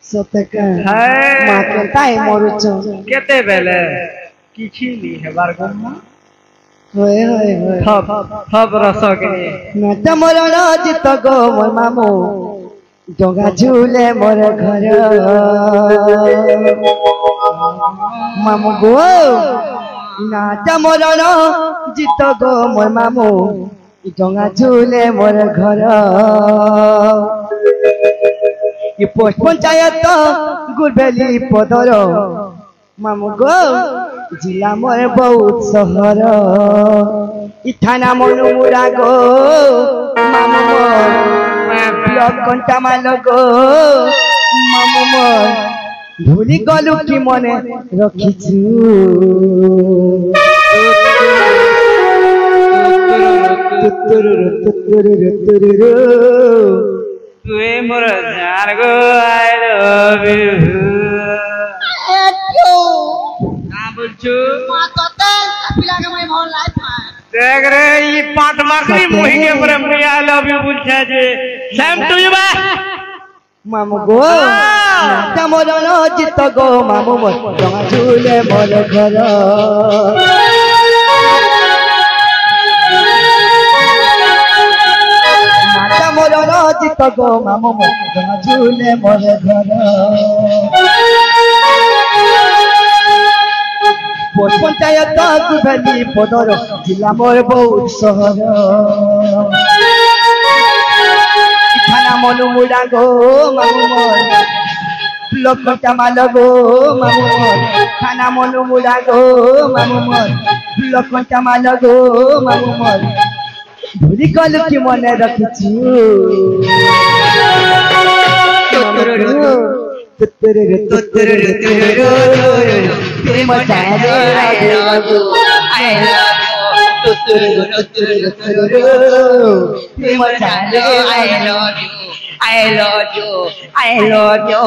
सतका माँ केंता है मरुच केते बेले किछि नी हेबार गम्मा होय होय होय थप रस के नाटा मरण जित गो मोर मामू डोगा झूले मोर घर मामू गो नाटा मरण जित गो मोर मामू डोगा झूले मोर घर ये पोस्ट पंचायत गुरबेली पदर मामू गो जिला मोर बहुत सहर इथाना मनुमुरा गो मामू मोर ब्लॉक कंटा माल गो मामू मोर भूली गलु कि मने रखिछु तुए मोर जान गो आई लव यू ना बुझछु मा तते पिला के मैं मोहन लाइफ देख रे ई पाट मारली मोहि के पर मैं आई लव यू बुझछा जे सेम टू यू बा मामू गो नाटा मरण जित गो मामू मोर डोगा झूले मोर घर नाटा मरण जित गो मामू मोर डोगा झूले मोर घर पोस्ट पंचायत गुरबेली पदर जिला मोर बहुत सहर थाना मनुमुरा गो मामू मोर ब्लॉक कंटा माल गो मामू मोर थाना मनुमुरा गो मामू मोर ब्लॉक कंटा माल गो मामू मोर भूली गलु कि मने रखिछु प्रेम चाहे I love you.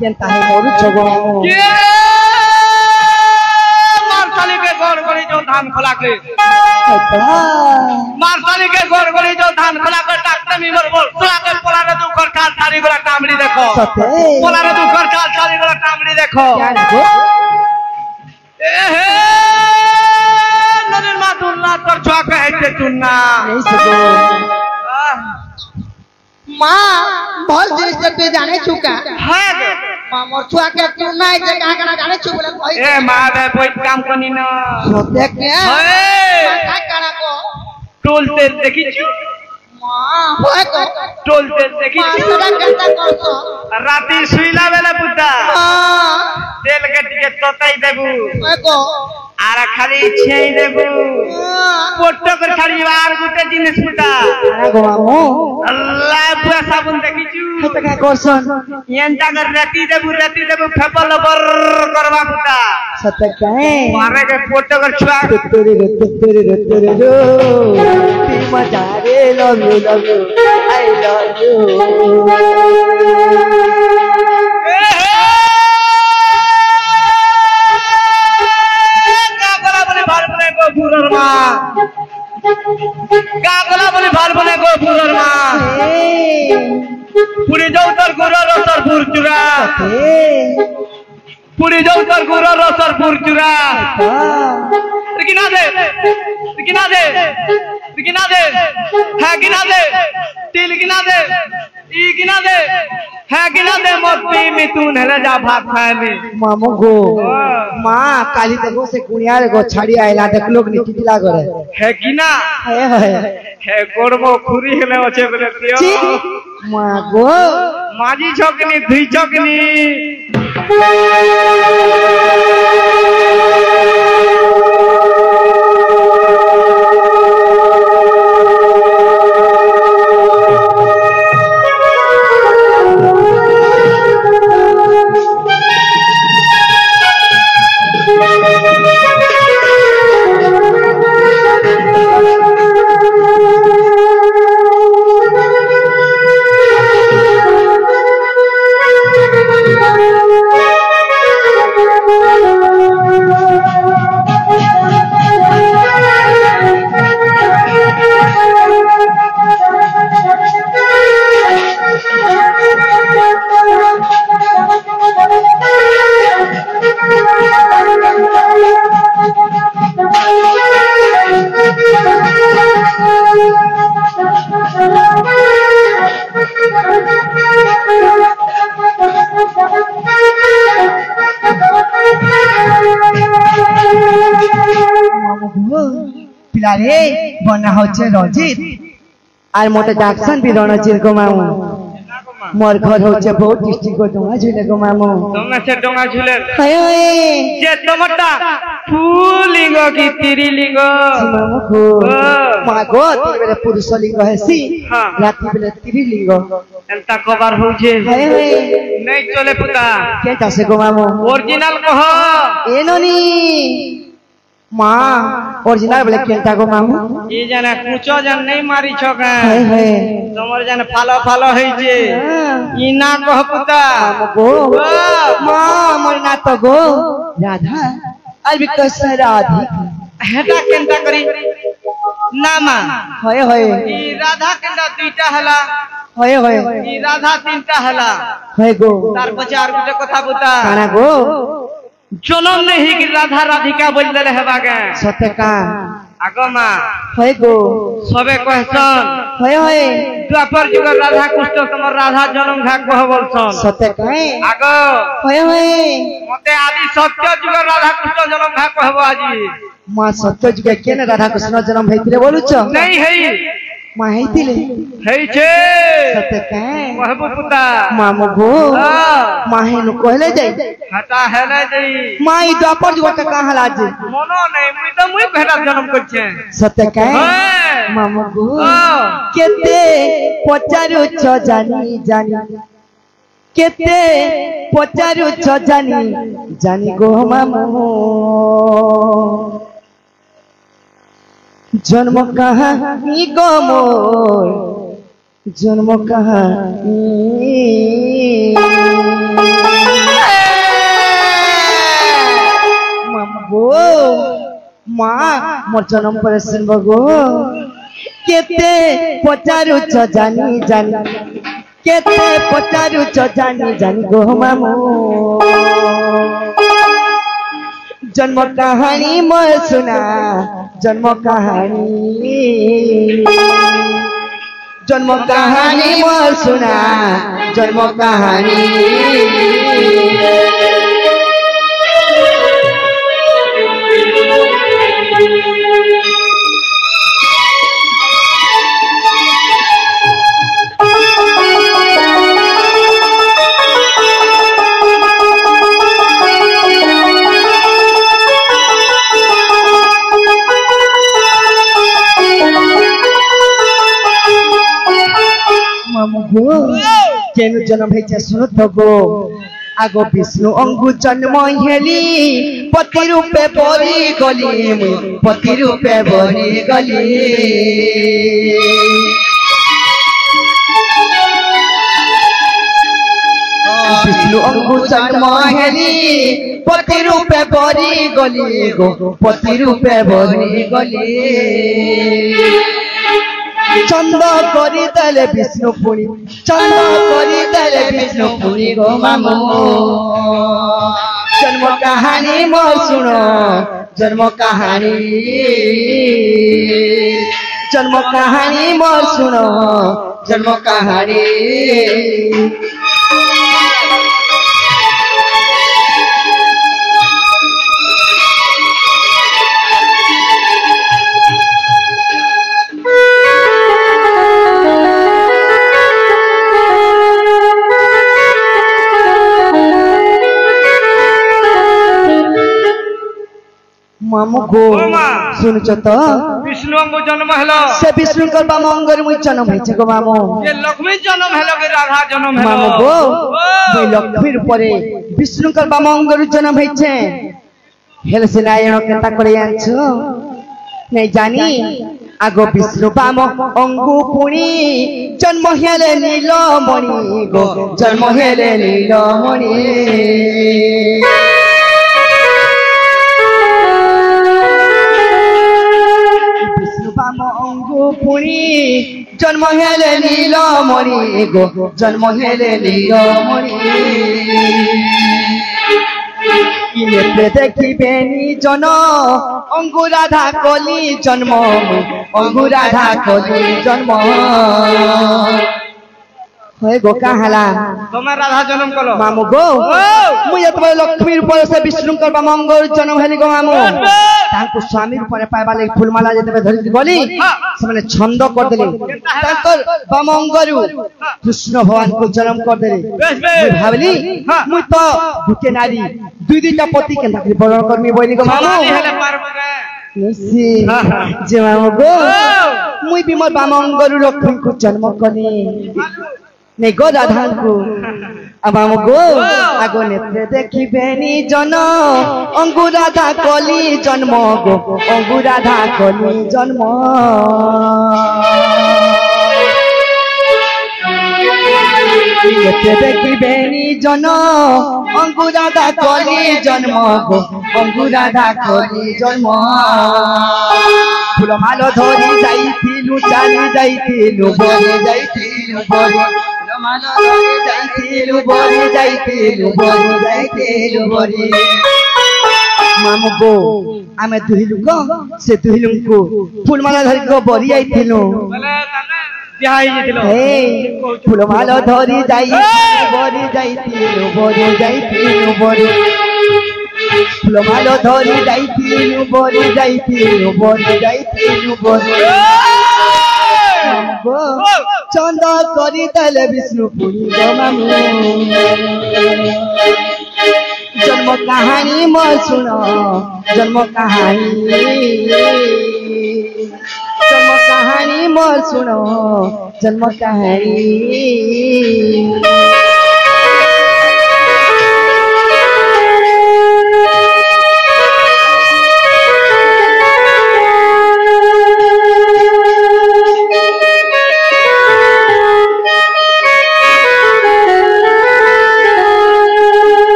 केंता है मोरू छगो मारसाली के गोर गोरी जो धान खोला के मारसाली के गोर गोरी जो धान खोला के डॉक्टर मी मोर बोल खोला के पोला रे दु कर काल थारी गोरा कामड़ी देखो पोला रे दु कर काल थारी गोरा कामड़ी देखो ए हे नदीर मा दुन्ना तोर छुआ के हेते चुन्ना नहीं सको माँ बहुत देर से तू जाने चुका है माँ मोर छुआ के तू नहीं जे कहां कहां जाने छु बोले कोई ए मां बे कोई काम करनी न सोते के ए का करा को टोल ते देखी छु माँ होय को टोल ते देखी माँ छु सदा करता करतो राती सुईला बेला बुद्धा हां तेल के टिके तताई देबू होय को आरा खाली छेई देबू पोट्टो कर खाली बार गुटे जिनिस बुटा अरे गो मामू अल्लाह बुआ साबुन देखी छु हत का करसन येंता कर रेती देबू फेपल बर करवा बुटा सत काए मारे के पोट्टो कर छुआ तेरे रो प्रेम चाहे love you I love you गागला बोली भाल बने गो पुरर मा पुरी जाऊ तर गुरर रसर पुरचुरा पुरी जाऊ तर गुरर रसर पुरचुरा गिना दे है गिना दे तिल गिना दे ई गिना दे है गिना दे मोती मिथुन है जा भात खाए में मामू गो माँ काली तको से कुनियार गो छाड़ी आइला देख लोग नी टिटला करे है गिना है गोड़बो खुरी हेले ओछे बोले दियो माँ गो माजी छकनी धुई छकनी পিলারে বনা হচ্ছে রঞ্জিত আর মোটে ডাকছন বি রণজিৎ গো মামু মোর ঘর হচ্ছে বহুত ডিস্ট্রিক্ট ডোঙা ঝুলে গো মামু তোমরা সে ডোঙা ঝুলের হায় যে তোমারটা পুলিঙ্গ কি তিরিলিঙ্গ মামু গো মা গো তিন বেলে পুরুষ লিঙ্গ হেসি রাতি বেলে তিরিলিঙ্গ এন্তা কবার হউছে হায় নাই চলে পুতা কেটা সে গো মামু অরিজিনাল কহ এননি মা অরিজিনাল বলে কেটা গো মামু ই জানা কুচো জান নাই মারি ছকা হায় হায় তোমার জানা ফালো ফালো হইছে ই না কহ পুতা গো মা মোর না তো গো রাধা আর বিকশ রাধিকা হেটা কেনটা করি না মা হয় হয় ই রাধা কেনটা দুইটা হলা হয় হয় ই রাধা তিনটা হলা হয় গো তার পছে আর গুটে কথা পুতা কানা গো জনম নেহি কি রাধা রাধিকা বললে হেবাগে সত্যকা আগো মা হয় গো সবে কহছন হয় হয় দ্বাপর যুগ রাধা কৃষ্ণ তোমার রাধা জনম ঘাক কহ বলছন সত্যকা আগো হয় হয় মতে আদি সত্য যুগ রাধা কৃষ্ণ জনম ঘাক কহব আজি মা সত্য যুগে কেন রাধা কৃষ্ণ জন্ম হইতিলে বলুছ নাই হেই মা হইতিলে হেইছে সত্যকা কহব পুতা মামু গো মা হেনু কইলে যাই হাটা হেলে দেই মা ই দ্বাপর যুগটা কাহালা যে মনো নাই মুই ভেড়া জনম করছে সত্যকা হ্যাঁ মামু গো কেতে পচারুছ জানি জানি কেতে পচারুছ জানি জানি গো মামু জন্ম কাহানি গো মোর জন্ম কাহানি মামু গো মা মোর জন্ম করে শুনব গো কেতে পচারুছ জানি জানি কেতে পচারুছ জানি জানি গো মামু জন্ম কাহানি মোর শুনা জন্ম কাহানি জন্ম কাহানি মোর শুনা জন্ম কাহানি মামু গো কেন জন্ম হয়েছে শুনো তো গো আগো বিষ্ণু অঙ্গু জন্ম হেলি পতি রূপে বলি গলি পতি রূপে বলি গলি বিষ্ণু অঙ্গু জন্ম হেলি পতি রূপে বলি গলি গো পতি রূপে বলি গলি চন্দ করি দেলে বিষ্ণু পুরি চন্দ করি দেলে বিষ্ণু পুরি গো মামু জন্ম কাহানি মোর শুনো জন্ম কাহানি জন্ম কাহানি মোর শুনো জন্ম কাহানি মামু গো শুনছ তো বিষ্ণু অঙ্গ জন্ম হলো সে বিষ্ণুঙ্কর বামা অঙ্গের মুই জন্ম হয়েছে গো মামু যে লক্ষ্মী জন্ম হলো কি রাধা জন্ম হলো মামু গো ওই লক্ষ্মীর পরে বিষ্ণুঙ্কর বামা অঙ্গের জন্ম হয়েছে হেলে সে নারায়ণ কেতা করে আনছো নাই জানি আগো বিষ্ণু বাম অঙ্গু পুনি জন্ম হেলে নীলমণি গো জন্ম হেলে নীলমণি বাম অঙ্গু পুনি জন্ম হেলে নীলমণি গো জন্ম হেলে নীলমণি ইনে দেখিবে নিজন অঙ্গু রাধা কলি জন্ম অঙ্গু রাধা কলি জন্ম হয়ে গো কাহালা তোমার রাধা জন্ম কল মামু গো মুই এতবার লক্ষ্মীর উপরে সে বিষ্ণুঙ্কর বা মঙ্গল জন্ম হেলি গো মামু তাଙ୍କୁ ସ୍ୱାମୀ ରୂପରେ ପାଇବା ଲାଗି ଫୁଲମାଲା ଯେତେବେଳେ ଧରିକି ଗଲି ସେମାନେ ଛନ୍ଦ କରିଦେଲେ ତାଙ୍କର ବାମଙ୍ଗରୁ କୃଷ୍ଣ ଭଗବାନଙ୍କୁ ଜନ୍ମ କରିଦେଲେ ମୁଁ ଭାବିଲି ମୁଁ ତ ଗୋଟେ ନାରୀ ଦୁଇ ଦୁଇଟା ପତି କେନ୍ତା କରି ବରଣ କରମି ବୋଇଲି ଗো ମାମୁ ଯେ ମାମୁ ଗো ମୁଇଁ ବି ମୋର ବାମଙ୍ଗରୁ ଲକ୍ଷ୍ମୀଙ୍କୁ ଜନ୍ମ କଲି नहीं गो राधा को अब हम गो आगो नेत्रे देखिबेनी जन अंगु राधा कली जन्म गो अंगु राधा कली जन्म नेत्रे देखिबेनी जन अंगु राधा कली जन्म गो अंगु राधा कली जन्म फूलमाल धरी जाइथिलु चाली जाइथिलु बने जाइथिलु बने मामू गो आमे दुही लोक से दुही लोक फूलमाला धरी को बरी आइथिलु फूलमाला धरी जाई बरी जाइथिलु बरी जाइथिलु बरी फूलमाला धरी जाइथिलु बरी जाइथिलु बरी जाइथिलु बरी चंद करी तले विष्णुपुरी मामू जन्म कहानी म सुन जन्म कहानी म सुन जन्म कहानी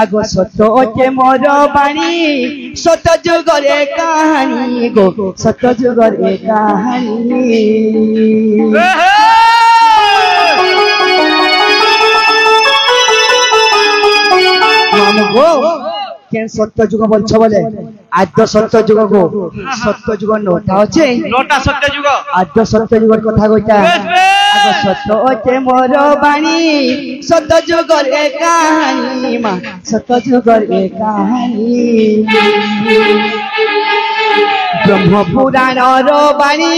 आगो सत के मोर बाणी सत जुगरे कहानी गो सत जुगरे कहानी मामू गो केन सत्य जुग बोलछ बोले आज सत्य जुग गो सत्य जुग नोटा अछि नोटा सत्य जुग आज सत्य जुग कथा कइता आगो सत्य के मोर बाणी सत्य जुग रे कहानी मा सत्य जुग रे कहानी ब्रह्म पुराण रो बाणी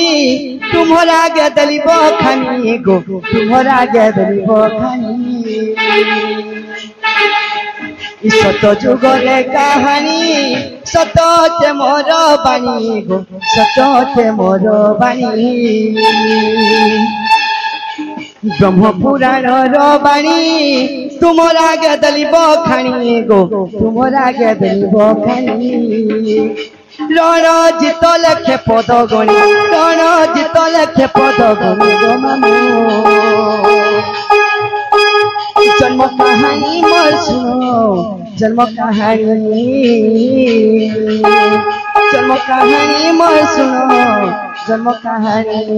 तुम्हारा गे दली बखानी गो तुम्हारा गे दली बखानी सत जुग रे कहानी सत के मोर बाणी गो सत के मोर बाणी ब्रह्म पुराण रो बाणी तुम्हारा गे दली बखानी गो तुम्हारा गे दली बखानी रण जित लखे पद गणी रण जित लखे पद गणी गो मामू जन्म कहानी मोर सुनो जन्म कहानी मोर सुनो जन्म कहानी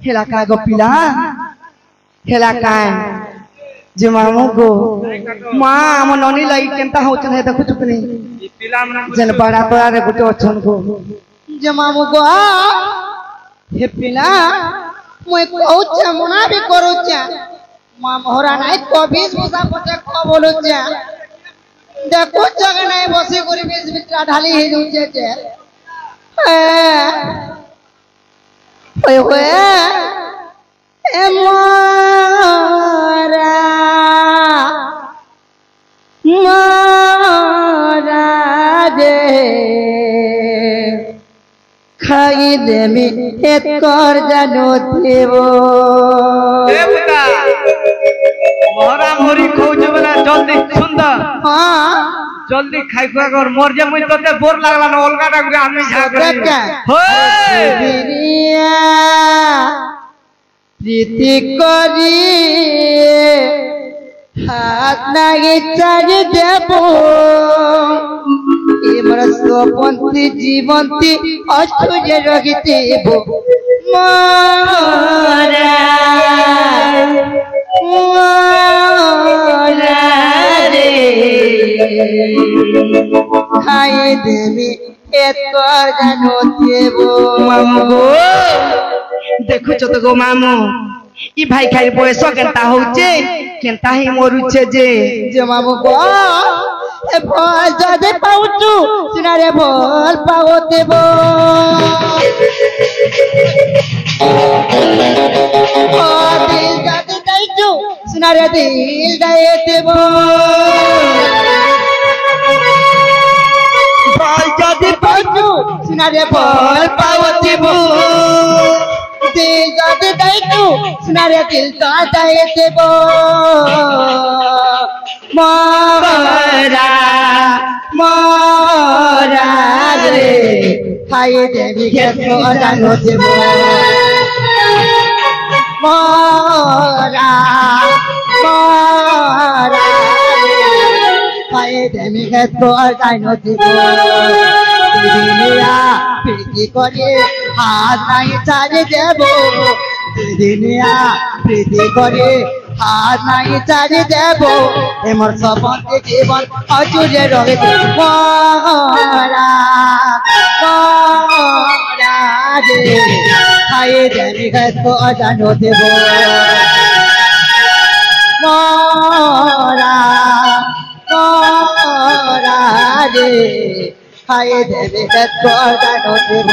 हेला का गो पिला हेला का जे मामू गो मां हम ननी लई केनता होचन है देखु चुकनी ई पिला मन जन बड़ा तोरा रे गुटे अछन गो जे मामू गो हे पिला मुई कहूचा मना भी करूचा मां मोहरा नाही कभी भूसा पटे को बोलुचा देखो जग नाही बसी करी बीच बिचरा ढाली हे जुचे जे ओए ओए ए मोरा मोरा दे खाई दे मी एक कर जानो देवो देवता मोहरा मोरी खोज बना जल्दी सुंदर हां জলদি খাই খুয়া কর মোর যে মুই তোতে বোর লাগলা না অলগাটা করে আমি যা করি সত্যা। হই বিরিয়া প্রীতি করি হাত নাগে চারি দেব এবার স্বপন্থী জীবন্তী অষ্টুজে রহিতেব মরা মরা রে খাই দেবি এত জানো দেব মামু গো দেখুছ তো গো মামু ই ভাই খাই বয়স কেনতা হচ্ছে কেনতা হি মরুছে যে যে মামু গো এ ভল যদি পাউছু সিনারে ভল পাও দেব ও দিল যদি দাইছু সিনারে দিল দাই দেব ভল যদি পাউছু সিনারে ভল পাও দেব দিল যদি দাইছু সিনারে দিল দাই দেব মরা মরা রে খাইয়ে দেবি গেছো জানো দেব মরা মরা রে খাইয়ে দেবি গেছো জানো দেব দিদিয়া প্রীতি করে হাত নাই ছাড়ে দেব দিদিয়া প্রীতি করে হাত নাই ছাড়ে দেব এমর সবন্তে জীবন অচুরে রবে মরা মরা রে খাইয়ে দেবি গেছো জানো দেব মরা মরা রে খাইয়ে দেবি গেছো জানো দেব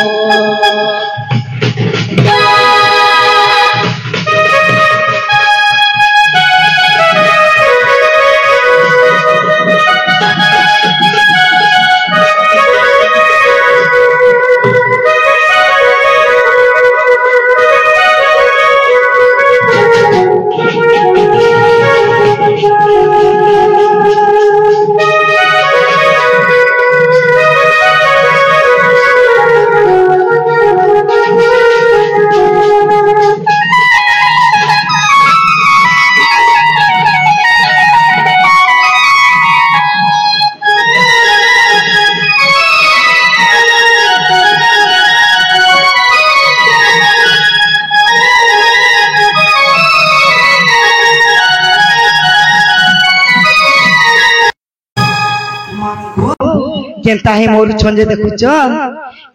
কেনতা হি মরুছন যে দেখুছ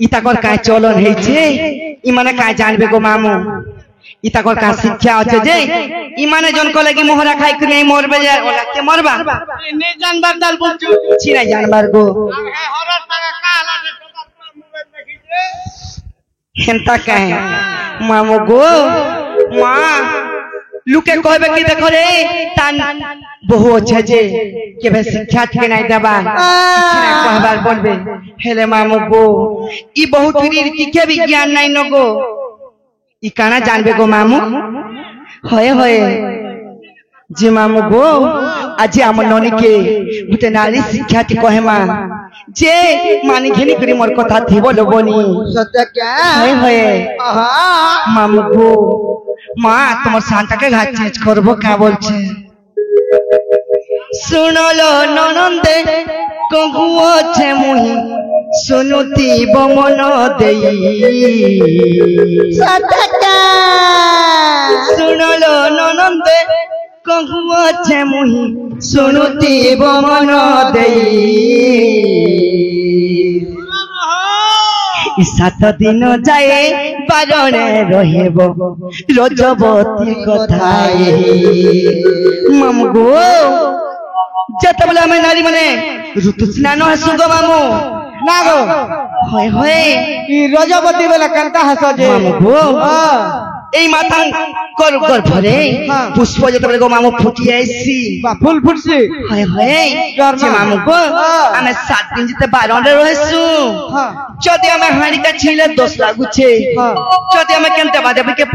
ইতাকর কায় চলন হইছে ই মানে কায় জানবে গো মামু ইতাকর কা শিক্ষা আছে যে ই মানে জন কলে কি মোহরা খাই কি নাই মরবে যে ওলাতে মরবা নে জানবার দাল বলছু চিনা জানবার গো হ্যাঁ হরর টাকা কালা রে তোমার মোবাইল দেখিছে কেনতা কায় মামু গো মা লুকে কইবে কি দেখো রে তান বহু আছে যে কেবে শিক্ষা থেকে নাই দেবা কহবার বলবে হেলে মামু গো ই বহু তিরির কি বিজ্ঞান নাই ন গো ই কানা জানবে গো মামু হয়ে হয়ে যে মামু গো আজি আমার ননিকে গুতে নারী শিক্ষাটি কহে মা যে মানি ঘেনি করি মোর কথা থিব লবনি সত্য क्या হয়ে হয়ে আহা মামু গো মা তোমার শান্তাকে ঘাট চেঞ্জ করবো কা বলছে শুনলো ননন্দে কহুছে মুহি শুনুতি বমন দেই সত্য क्या শুনলো ননন্দে কহুছে মুহি শুনুতি বমন দেই সাত দিন যায় বারণে রহিব রজবতী কথায় মামু গো যেতবেলে আমি নারী মানে ঋতু স্নান হাসু গো মামু না গো হয় হয় ই রজবতী বেলা কান্তা হাস যে মামু গো এই মাথা গর্ভরে পুষ্প যেতবেলে গো মামু ফুটিয়ে আইসি বা ফুল ফুটছে হয় হয় যে মামু গো আমি 7 দিন যেতে বারণে রহেছু যদি আমি হাঁড়িটা ছিলে দোষ লাগুছে যদি আমি কেনতে বাজাবিকে